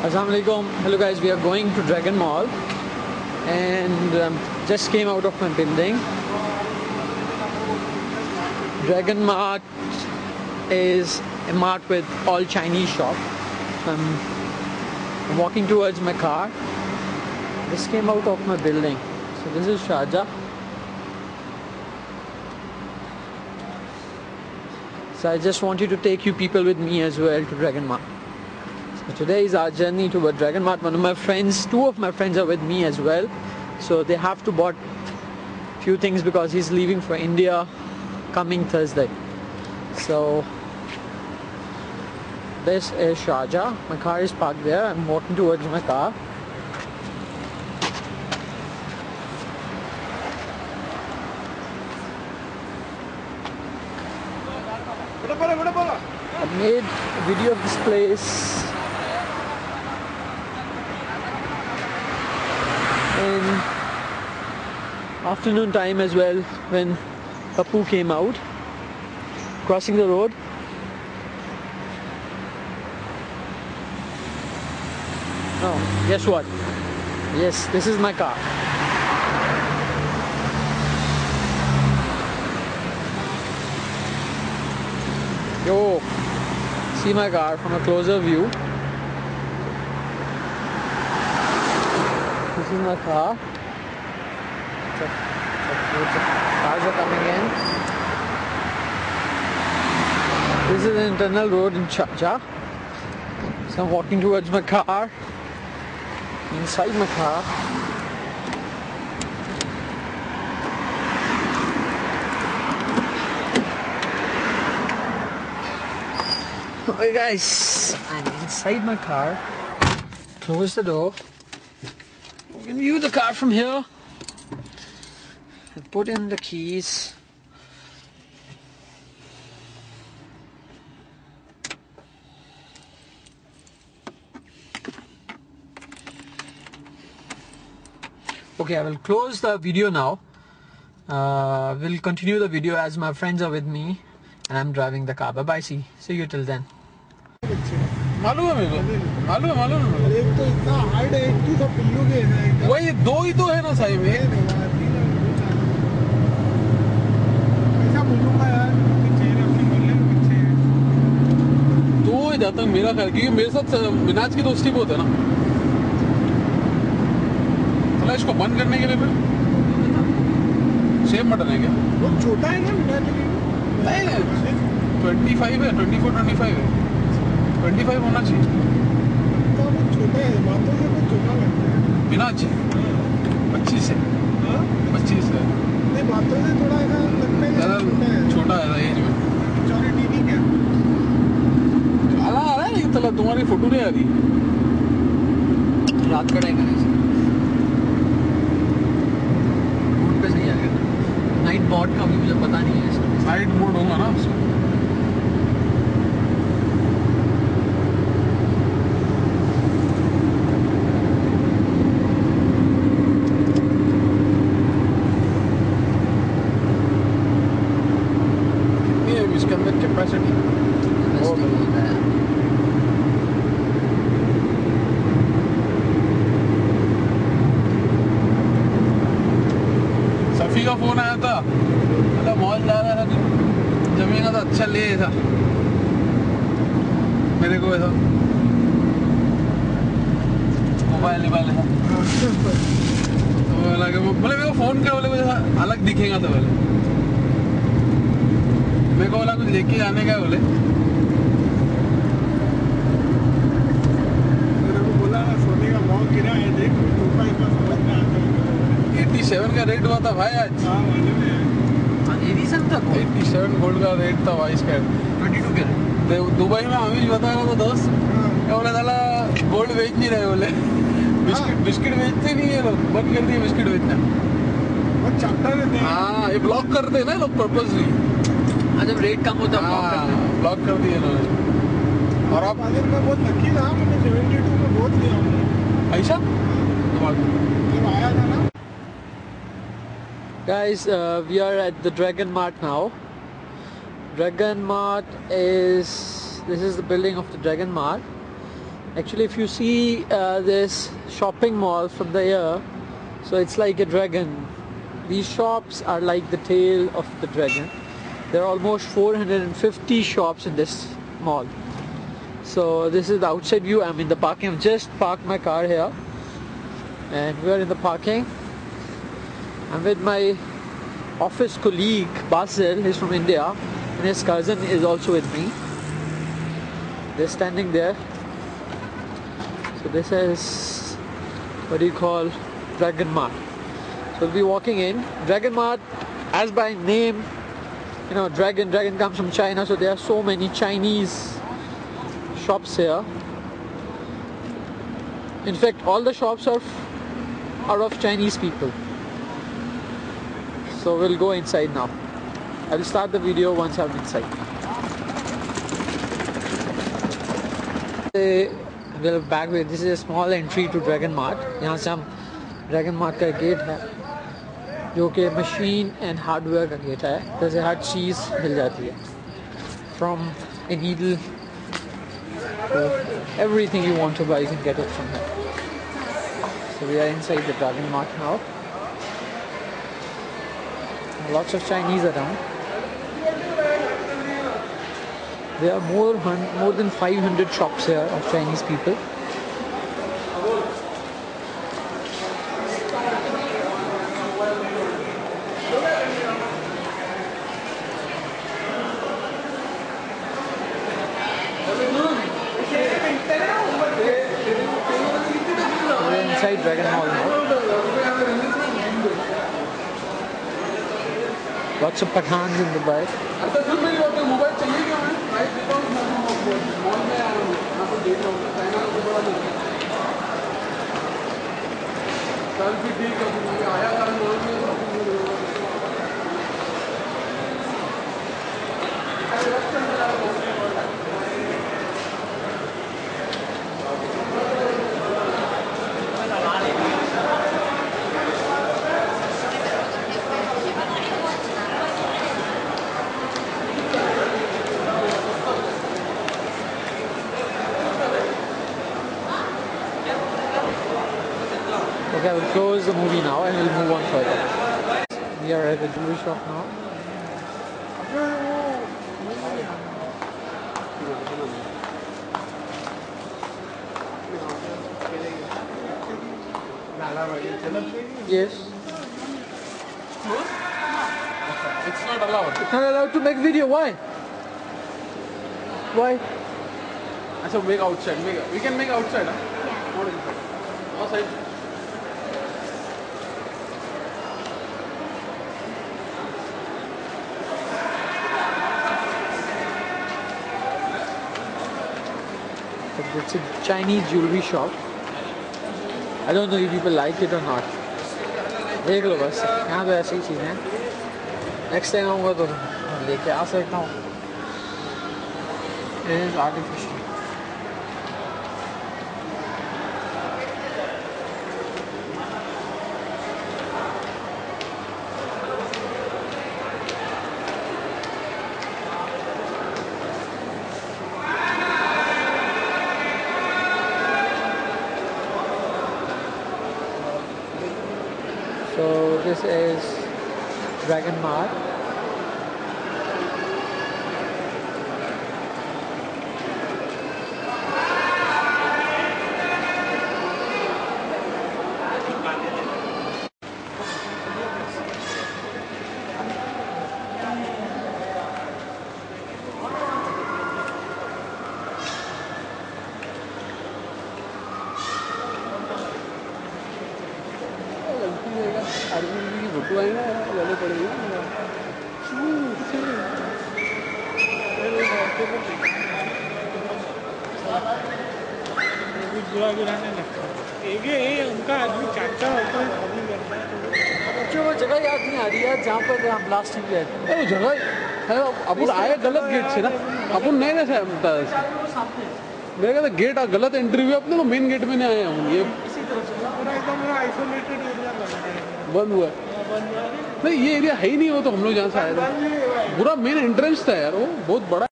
Assalamualaikum. Hello guys, we are going to Dragon Mall and just came out of my building. Dragon Mart is a mart with all Chinese shop. I'm walking towards my car. Just came out of my building. So this is Sharjah. So I just wanted to take you people with me as well to Dragon Mart. So today is our journey to Dragon Mart. Two of my friends are with me as well. So they have to bought few things because he's leaving for India coming Thursday. So this is Sharjah. My car is parked there. I'm walking towards my car. I made a video of this place in afternoon time as well when Papu came out crossing the road. Oh, guess what? Yes, this is my car. Yo, see my car from a closer view. This is my car. Cars are coming in. This is an internal road in Sharjah. So I'm walking towards my car. Inside my car. Okay guys, I'm inside my car. Close the door. You can view the car from here. And put in the keys. Okay, I will close the video now. We'll continue the video as my friends are with me and I'm driving the car. Bye bye, see you till then. मालूम है मेरे को मालूम है एक तो इतना hard है कि सब पिल्लू के हैं वही दो ही तो है ना साहिब में ऐसा बोलूंगा यार पीछे अपने मोहल्ले में पीछे तो जहाँ तक मेरा ख्याल क्योंकि मेरे साथ मिनाज की दोस्ती बहुत है ना चला इसको बंद करने के लिए फिर सेम बटन है क्या बहुत छोटा है ना मिनाज नहीं 25 है 24-25 है 25 होना चाहिए तो बहुत छोटा है बातों से बहुत छोटा लगता है मिनाज 25 है 25 है नहीं बातों से थोड़ा ऐसा लगता है छोटा है एज में मैच्योरिटी नहीं क्या काला आ रहा है लेकिन चला तुम्हारी फोटो नहीं आ रही रात का टाइम है रोड पे सही आ गया नाइट मोड का भी मुझे पता नहीं है इसका नाइट मोड होगा ना उसमें इसके अंदर कैपेसिटी सफ़ी का फोन आया था मतलब मॉल जा रहा था जमीन का तो अच्छा ले था मेरे को ऐसा मोबाइल था तो लगे बोले मेरे को फोन कर बोले कुछ अलग दिखेगा तो बोले मेरे को बोला कुछ लेके जाने का बोले मेरे को बोला ना सोने का भाव गिरा है देख रुपये का समझ में आता है 87 का रेट हुआ था भाई आज हाँ मालूम है 87 गोल्ड का रेट था भाई इसका 22 कैरेट दुबई में हमें बता रहा था दोस्त क्या बोला साला गोल्ड बेच नहीं रहे बोले बिस्किट बेचते नहीं है लोग बंद कर दिए बिस्किट बेचना बहुत चाहता रहते हैं हाँ ये ब्लॉक करते हैं ना लोग पर्पसली जब रेट कम होता है ब्लॉक कर दिए इन्होंने और आप अगर मैं बहुत लकी था मैंने 72 में बहुत लिया हूँ ऐसा जब आया था ना Guys, we are at the Dragon Mart now. Dragon Mart is, this is the building of the Dragon Mart, Actually, if you see this shopping mall from the air, so it's like a dragon. These shops are like the tail of the dragon. There are almost 450 shops in this mall. So this is the outside view. I'm in the parking. I've just parked my car here, and we're in the parking. I'm with my office colleague Basil. He's from India, and his cousin is also with me. They're standing there. So this is what do you call Dragon Mart. So we'll be walking in. Dragon Mart, as by name, you know, dragon comes from China, so there are so many Chinese shops here. In fact, all the shops are of Chinese people. So we'll go inside now. I will start the video once I'm inside. We'll back with this is a small entry to Dragon Mart. यहाँ से हम Dragon Mart का gate है, जो कि machine and hardware का gate है. जैसे हर चीज़ मिल जाती है, from a needle to everything you want to buy, you can get it from here. So we are inside the Dragon Mart now. Lots of Chinese around. There are more than 500 shops here of Chinese people. We're inside Dragon Mall now. Lots of Pathans in Dubai. Okay, I will close the movie now and we'll move on further. We are at the jewelry shop now. Yes. It's not allowed. It's not allowed to make video. Why? Why? So make outside. We can make outside. Huh? Not inside. Outside. It's a Chinese jewelry shop. I don't know if people like it or not. देख लो बस, यहाँ तो ऐसी चीज़ें हैं. Next time आऊँगा तो लेके आ सकता हूँ. It is artificial. So this is Dragon Mart. बुरा भी रहने लगता है. ये उनका आदमी चाचा होता है, कभी करता है. मुझे वो जगह याद नहीं आ रही है जहाँ पर हम लास्ट टाइम गए थे. वो जगह है, अपन आए गलत गेट से ना. अपन नहीं ना मेरे कहता गेट गलत एंट्री हुई. अपने तो मेन गेट में नहीं आए हम. ये पूरा एकदम आइसोलेटेड एरिया बंद हुआ है. नहीं, ये एरिया है ही नहीं. वो तो हम लोग जहाँ से आए थे पूरा मेन एंट्रेंस था यार. वो बहुत बड़ा